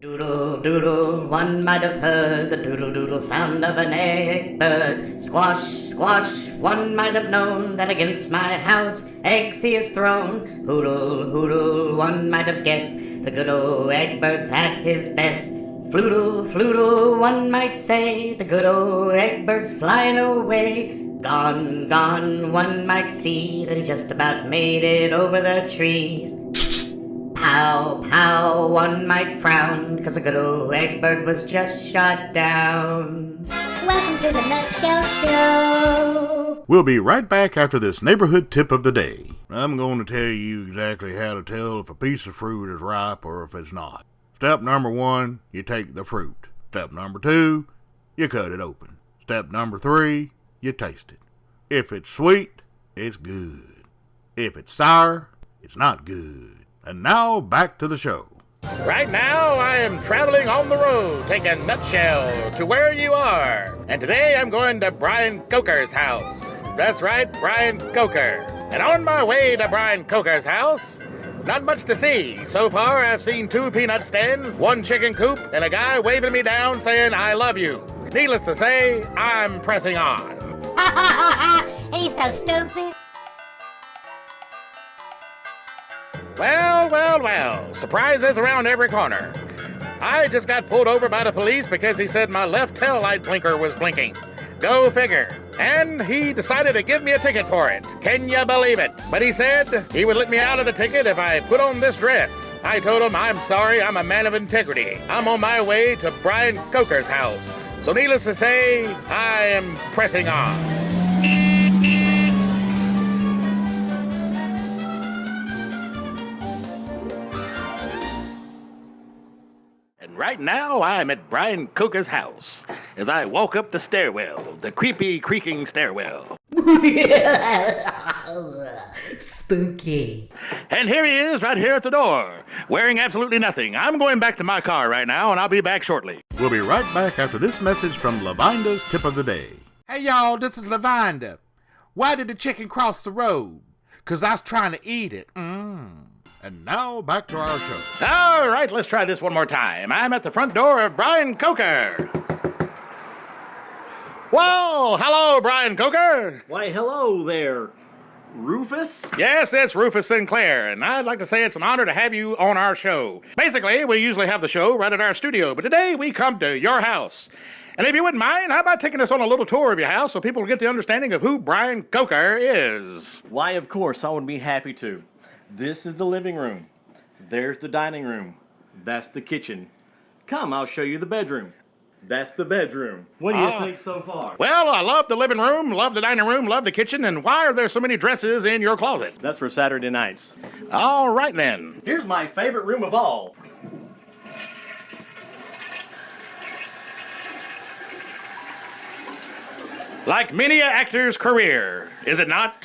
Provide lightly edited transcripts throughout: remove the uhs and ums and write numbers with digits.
Doodle doodle, one might have heard the doodle doodle sound of an egg bird. Squash, squash, one might have known that against my house eggs he has thrown. Hoodle, hoodle, one might have guessed the good old egg bird's at his best. Floodle, floodle, one might say the good old egg bird's flying away. Gone, gone, one might see that he just about made it over the trees. Pow, pow, one might frown, 'cause a good old egg bird was just shot down. Welcome to the Nutshell Show. We'll be right back after this neighborhood tip of the day. I'm going to tell you exactly how to tell if a piece of fruit is ripe or if it's not. Step number 1, you take the fruit. Step number 2, you cut it open. Step number 3, you taste it. If it's sweet, it's good. If it's sour, it's not good. And now, back to the show. Right now, I am traveling on the road, taking Nutshell to where you are. And today, I'm going to Brian Coker's house. That's right, Brian Coker. And on my way to Brian Coker's house, not much to see. So far, I've seen 2 peanut stands, 1 chicken coop, and a guy waving me down saying, "I love you." Needless to say, I'm pressing on. He's so stupid. Well, surprises around every corner. I just got pulled over by the police because he said my left tail light blinker was blinking. Go figure. And he decided to give me a ticket for it. Can you believe it? But he said he would let me out of the ticket if I put on this dress. I told him I'm sorry, I'm a man of integrity. I'm on my way to Brian Coker's house. So needless to say, I am pressing on. Right now, I'm at Brian Coker's house as I walk up the stairwell, the creepy, creaking stairwell. Spooky. And here he is right here at the door, wearing absolutely nothing. I'm going back to my car right now, and I'll be back shortly. We'll be right back after this message from Lavinda's Tip of the Day. Hey y'all, this is Lavinda. Why did the chicken cross the road? 'Cause I was trying to eat it. And now, back to our show. All right, let's try this one more time. I'm at the front door of Brian Coker. Whoa, hello, Brian Coker. Why, hello there, Rufus. Yes, it's Rufus Sinclair, and I'd like to say it's an honor to have you on our show. Basically, we usually have the show right at our studio, but today we come to your house. And if you wouldn't mind, how about taking us on a little tour of your house so people get the understanding of who Brian Coker is? Why, of course, I would be happy to. This is the living room. There's the dining room. That's the kitchen. Come, I'll show you the bedroom. That's the bedroom. What do you think so far? Well, I love the living room, love the dining room, love the kitchen, and why are there so many dresses in your closet? That's for Saturday nights. All right, then. Here's my favorite room of all. Like many an actor's career, is it not?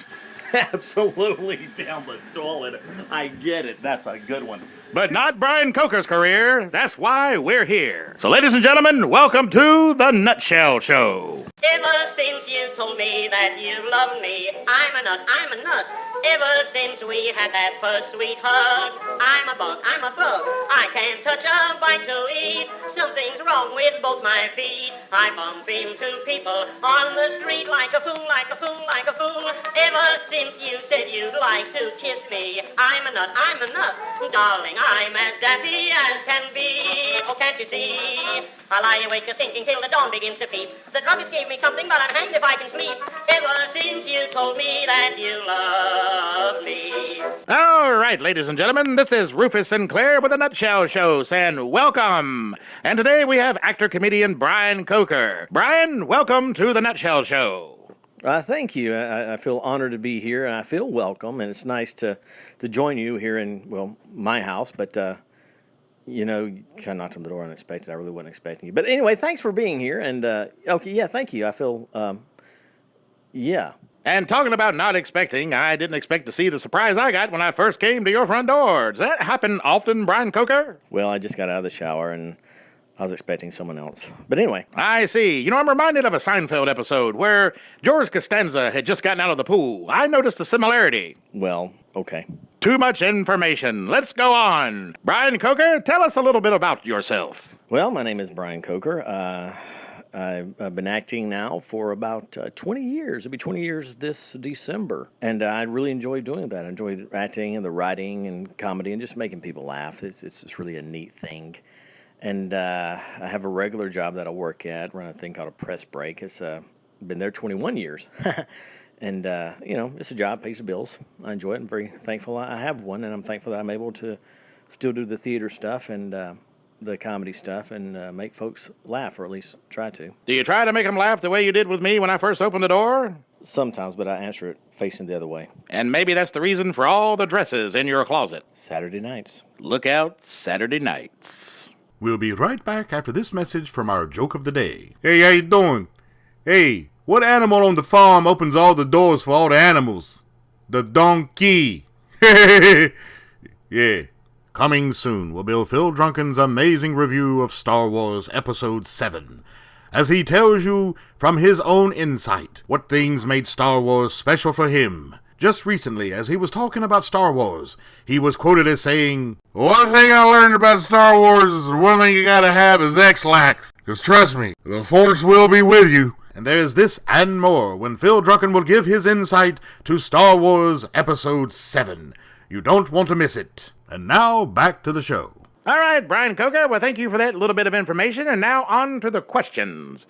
Absolutely down the toilet. I get it. That's a good one. But not Brian Coker's career. That's why we're here. So, ladies and gentlemen, welcome to the Nutshell Show. Ever since you told me that you love me, I'm a nut. Ever since we had that first sweet hug, I'm a bug. I can't touch a bite to eat. Something's wrong with both my feet. I bump into people on the street like a fool. Ever since you said you'd like to kiss me, I'm a nut. Darling, I'm as daffy as can be. Oh, can't you see? I lie awake thinking till the dawn begins to peep. The druggist gave me something, but I'm hanged if I can sleep. Ever since you told me that you love me. All right, ladies and gentlemen, this is Rufus Sinclair with the Nutshell Show saying welcome. And today we have actor-comedian Brian Coker. Brian, welcome to the Nutshell Show. Thank you. I feel honored to be here, and I feel welcome, and it's nice to join you here in, well, my house, but, you know, I knocked on the door unexpected. I really wasn't expecting you. But anyway, thanks for being here, and, okay, yeah, thank you. I feel, yeah. And talking about not expecting, I didn't expect to see the surprise I got when I first came to your front door. Does that happen often, Brian Coker? Well, I just got out of the shower, and I was expecting someone else. But anyway. I see. You know, I'm reminded of a Seinfeld episode where George Costanza had just gotten out of the pool. I noticed a similarity. Well, okay. Too much information. Let's go on. Brian Coker, tell us a little bit about yourself. Well, my name is Brian Coker. I've been acting now for about 20 years. It'll be 20 years this December. And I really enjoy doing that. I enjoy acting and the writing and comedy and just making people laugh. It's just really a neat thing. And I have a regular job that I work at, run a thing called a press break. It's been there 21 years. And, it's a job, pays the bills. I enjoy it. I'm very thankful I have one, and I'm thankful that I'm able to still do the theater stuff and the comedy stuff and make folks laugh, or at least try to. Do you try to make them laugh the way you did with me when I first opened the door? Sometimes, but I answer it facing the other way. And maybe that's the reason for all the dresses in your closet. Saturday nights. Look out, Saturday nights. We'll be right back after this message from our joke of the day. Hey, how you doing? Hey, what animal on the farm opens all the doors for all the animals? The donkey. Yeah. Coming soon will be Phil Drunken's amazing review of Star Wars Episode 7, as he tells you from his own insight what things made Star Wars special for him. Just recently, as he was talking about Star Wars, he was quoted as saying, "One thing I learned about Star Wars is the one thing you gotta have is X-Lax. Because trust me, the Force will be with you." And there is this and more when Phil Drunken will give his insight to Star Wars Episode 7. You don't want to miss it. And now, back to the show. All right, Brian Coker, well, thank you for that little bit of information. And now on to the questions.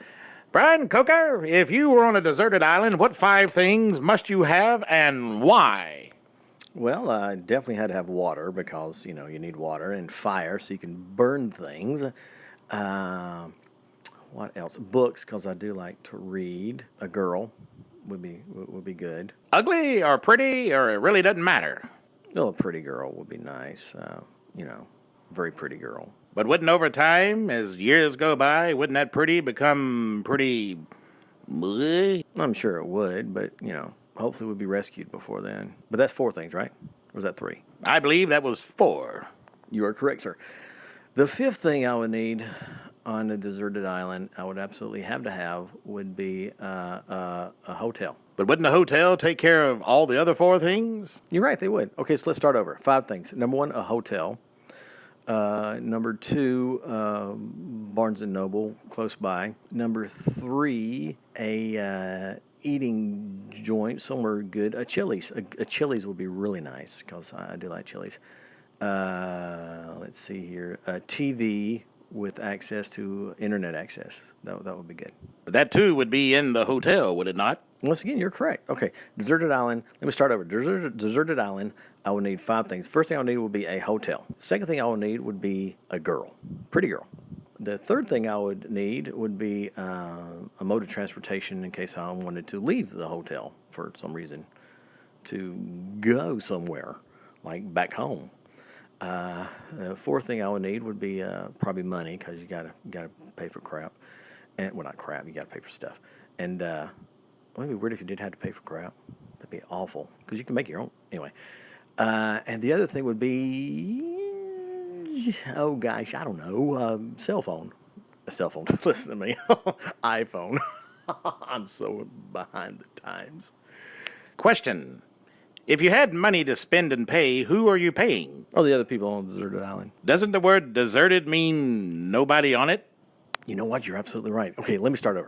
Brian Coker, if you were on a deserted island, what 5 things must you have and why? Well, I definitely had to have water because, you need water, and fire so you can burn things. What else? Books, because I do like to read. A girl would be good. Ugly or pretty, or it really doesn't matter? Oh, a pretty girl would be nice. Very pretty girl. But wouldn't over time, as years go by, wouldn't that pretty become pretty... bleh? I'm sure it would, but, hopefully we'd be rescued before then. But that's 4 things, right? Or was that 3? I believe that was 4. You are correct, sir. The 5th thing I would need on a deserted island, I would absolutely have to have, would be a hotel. But wouldn't a hotel take care of all the other 4 things? You're right, they would. Okay, so let's start over. 5 things. Number 1, a hotel. Number 2, Barnes & Noble, close by. Number 3, a eating joint somewhere good. A Chili's. A Chili's would be really nice, because I do like Chili's. Let's see here. A TV with access to internet access. That would be good. But that, too, would be in the hotel, would it not? Once again, you're correct. Okay, deserted island. Let me start over. Deserted island, I would need 5 things. First thing I would need would be a hotel. Second thing I would need would be a girl. Pretty girl. The third thing I would need would be a mode of transportation in case I wanted to leave the hotel for some reason to go somewhere, like back home. The fourth thing I would need would be probably money, because you gotta pay for crap, and not crap. You gotta pay for stuff, and it'd be weird if you did have to pay for crap. That'd be awful, because you can make your own anyway. And the other thing would be, oh gosh, I don't know, cell phone. A cell phone. Listen to me, iPhone. I'm so behind the times. Question. If you had money to spend and pay, who are you paying? Oh, the other people on the deserted island. Doesn't the word deserted mean nobody on it? You know what? You're absolutely right. Okay, let me start over.